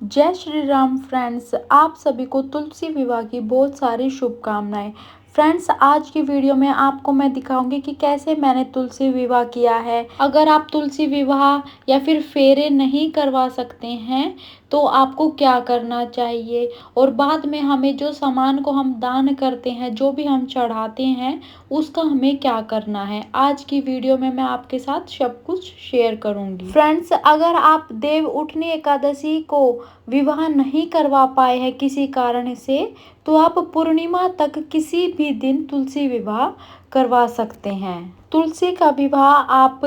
जय श्री राम फ्रेंड्स, आप सभी को तुलसी विवाह की बहुत सारी शुभकामनाएं। फ्रेंड्स, आज की वीडियो में आपको मैं दिखाऊंगी कि कैसे मैंने तुलसी विवाह किया है। अगर आप तुलसी विवाह या फिर फेरे नहीं करवा सकते हैं तो आपको क्या करना चाहिए, और बाद में हमें जो सामान को हम दान करते हैं, जो भी हम चढ़ाते हैं, उसका हमें क्या करना है। आज की वीडियो में मैं आपके साथ सब कुछ शेयर करूंगी। फ्रेंड्स, अगर आप देव उठनी एकादशी को विवाह नहीं करवा पाए हैं किसी कारण से, तो आप पूर्णिमा तक किसी भी दिन तुलसी विवाह करवा सकते हैं। तुलसी का विवाह आप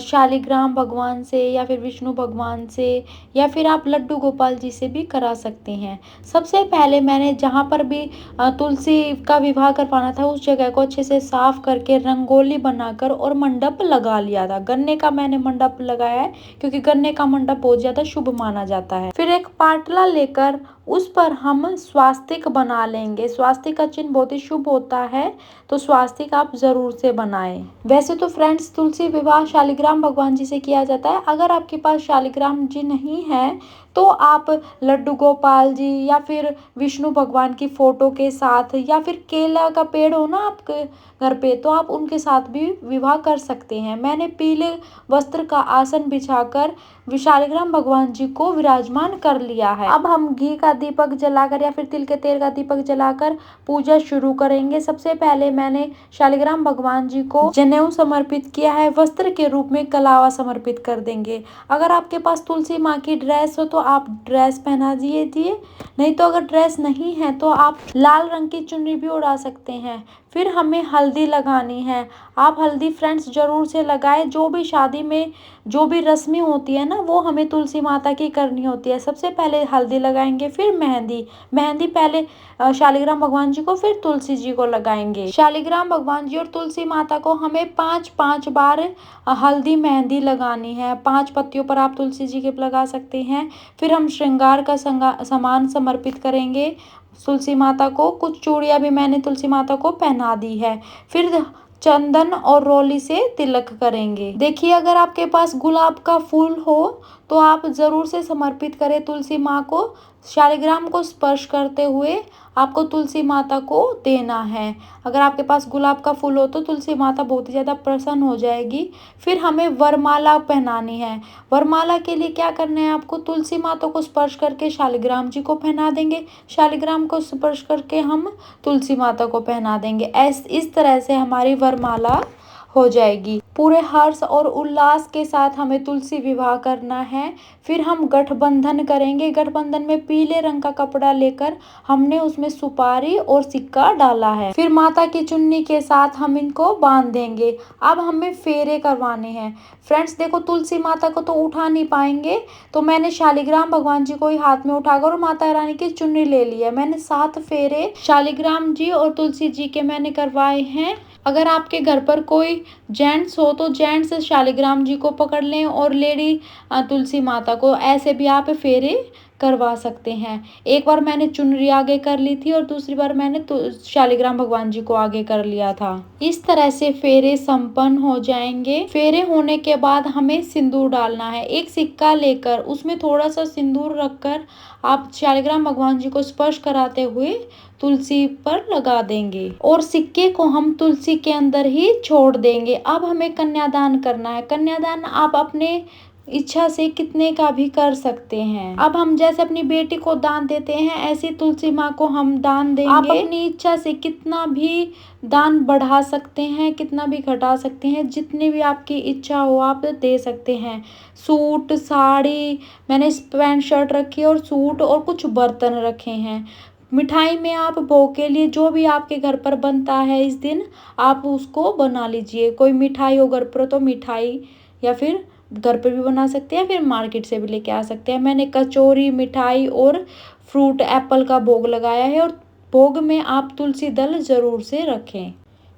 शालिग्राम भगवान से या फिर विष्णु भगवान से या फिर आप लड्डू गोपाल जी से भी करा सकते हैं। सबसे पहले मैंने जहाँ पर भी तुलसी का विवाह करवाना था उस जगह को अच्छे से साफ करके रंगोली बनाकर और मंडप लगा लिया था। गन्ने का मैंने मंडप लगाया है क्योंकि गन्ने का मंडप बहुत ज्यादा शुभ माना जाता है। फिर एक पाटला लेकर उस पर हम स्वास्तिक बना लेंगे। स्वास्तिक का चिन्ह बहुत ही शुभ होता है, तो स्वास्तिक आप जरूर से बनाएं। वैसे तो फ्रेंड्स, तुलसी विवाह शालिग्राम भगवान जी से किया जाता है। अगर आपके पास शालिग्राम जी नहीं है तो आप लड्डू गोपाल जी या फिर विष्णु भगवान की फोटो के साथ या फिर केला का पेड़ हो ना आपके घर पे, तो आप उनके साथ भी विवाह कर सकते हैं। मैंने पीले वस्त्र का आसन बिछाकर शालिग्राम भगवान जी को विराजमान कर लिया है। अब हम घी का दीपक जलाकर या फिर तिल के तेल का दीपक जलाकर पूजा शुरू करेंगे। सबसे पहले मैंने शालिग्राम भगवान जी को जनेऊ समर्पित किया है। वस्त्र के रूप में कलावा समर्पित कर देंगे। अगर आपके पास तुलसी माँ की ड्रेस हो तो आप ड्रेस पहना दीजिए, नहीं तो अगर ड्रेस नहीं है तो आप लाल रंग की चुन्नी भी उड़ा सकते हैं। फिर हमें हल्दी लगानी है। आप हल्दी फ्रेंड्स जरूर से लगाएं। जो भी शादी में जो भी रस्में होती है ना, वो हमें तुलसी माता की करनी होती है। सबसे पहले हल्दी लगाएंगे, फिर मेहंदी। मेहंदी पहले शालिग्राम भगवान जी को, फिर तुलसी जी को लगाएंगे। शालिग्राम भगवान जी और तुलसी माता को हमें 5 बार हल्दी मेहंदी लगानी है। 5 पत्तियों पर आप तुलसी जी के लगा सकते हैं। फिर हम श्रृंगार का सामान समर्पित करेंगे तुलसी माता को। कुछ चूड़ियां भी मैंने तुलसी माता को पहना दी है। फिर चंदन और रोली से तिलक करेंगे। देखिए, अगर आपके पास गुलाब का फूल हो तो आप जरूर से समर्पित करें तुलसी माँ को। शालिग्राम को स्पर्श करते हुए आपको तुलसी माता को देना है। अगर आपके पास गुलाब का फूल हो तो तुलसी माता बहुत ही ज़्यादा प्रसन्न हो जाएगी। फिर हमें वरमाला पहनानी है। वरमाला के लिए क्या करना है, आपको तुलसी माता को स्पर्श करके शालिग्राम जी को पहना देंगे। शालिग्राम को स्पर्श करके हम तुलसी माता को पहना देंगे। इस तरह से हमारी वरमाला हो जाएगी। पूरे हर्ष और उल्लास के साथ हमें तुलसी विवाह करना है। फिर हम गठबंधन करेंगे। गठबंधन में पीले रंग का कपड़ा लेकर हमने उसमें सुपारी और सिक्का डाला है। फिर माता की चुन्नी के साथ हम इनको बांध देंगे। अब हमें फेरे करवाने हैं। फ्रेंड्स देखो, तुलसी माता को तो उठा नहीं पाएंगे, तो मैंने शालिग्राम भगवान जी को ही हाथ में उठाकर और माता रानी की चुन्नी ले ली है। मैंने 7 फेरे शालिग्राम जी और तुलसी जी के मैंने करवाए हैं। अगर आपके घर पर कोई जेंट्स हो तो जेंट्स शालिग्राम जी को पकड़ लें और लेडी तुलसी माता को। ऐसे भी आप फेरे करवा सकते हैं। एक बार मैंने चुनरी आगे कर ली थी और दूसरी बार मैंने शालिग्राम भगवान जी को आगे कर लिया था। इस तरह से फेरे संपन्न हो जाएंगे। फेरे होने के बाद हमें सिंदूर डालना है। एक सिक्का लेकर उसमें थोड़ा सा सिंदूर रखकर आप शालिग्राम भगवान जी को स्पर्श कराते हुए तुलसी पर लगा देंगे और सिक्के को हम तुलसी के अंदर ही छोड़ देंगे। अब हमें कन्यादान करना है। कन्यादान आप अपने इच्छा से कितने का भी कर सकते हैं। अब हम जैसे अपनी बेटी को दान देते हैं, ऐसे तुलसी माँ को हम दान देंगे। आप अपनी इच्छा से कितना भी दान बढ़ा सकते हैं, कितना भी घटा सकते हैं, जितनी भी आपकी इच्छा हो आप दे सकते हैं। सूट, साड़ी, मैंने पैंट शर्ट रखी है और सूट और कुछ बर्तन रखे हैं। मिठाई में आप भोग के लिए जो भी आपके घर पर बनता है इस दिन आप उसको बना लीजिए। कोई मिठाई हो घर पर तो मिठाई या फिर घर पर भी बना सकते हैं, फिर मार्केट से भी लेके आ सकते हैं। मैंने कचौरी, मिठाई और फ्रूट एप्पल का भोग लगाया है और भोग में आप तुलसी दल जरूर से रखें।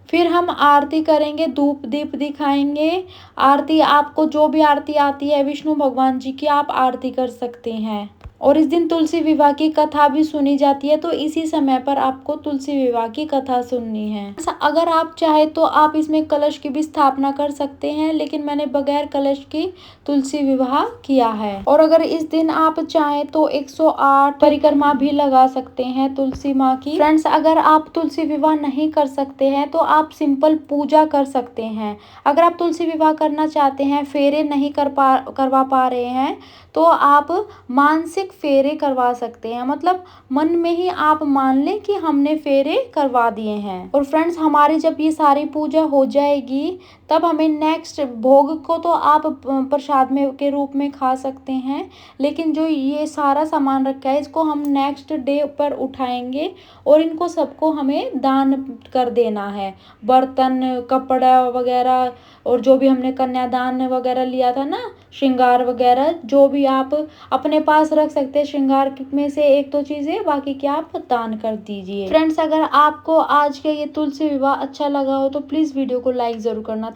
फिर हम आरती करेंगे, धूप दीप दिखाएंगे। आरती आपको जो भी आरती आती है विष्णु भगवान जी की आप आरती कर सकते हैं। और इस दिन तुलसी विवाह की कथा भी सुनी जाती है, तो इसी समय पर आपको तुलसी विवाह की कथा सुननी है। अगर आप चाहे तो आप इसमें कलश की भी स्थापना कर सकते हैं, लेकिन मैंने बगैर कलश की तुलसी विवाह किया है। और अगर इस दिन आप चाहें तो 108 परिक्रमा भी लगा सकते हैं तुलसी माँ की। फ्रेंड्स, अगर आप तुलसी विवाह नहीं कर सकते हैं तो आप सिंपल पूजा कर सकते हैं। अगर आप तुलसी विवाह करना चाहते हैं, फेरे नहीं करवा पा रहे हैं, तो आप मानसिक फेरे करवा सकते हैं। मतलब मन में ही आप मान लें कि हमने फेरे करवा दिए हैं। और फ्रेंड्स, हमारी जब ये सारी पूजा हो जाएगी, तब हमें नेक्स्ट भोग को तो आप प्रसाद में के रूप में खा सकते हैं, लेकिन जो ये सारा सामान रखा है इसको हम नेक्स्ट डे पर उठाएंगे और इनको सबको हमें दान कर देना है। बर्तन, कपड़ा वगैरह, और जो भी हमने कन्यादान वगैरह लिया था ना, श्रृंगार वगैरह, जो भी आप अपने पास रख सकते हैं श्रृंगार में से एक दो चीजें, बाकी क्या आप दान कर दीजिए। फ्रेंड्स, अगर आपको आज के ये तुलसी विवाह अच्छा लगा हो तो प्लीज वीडियो को लाइक जरूर करना।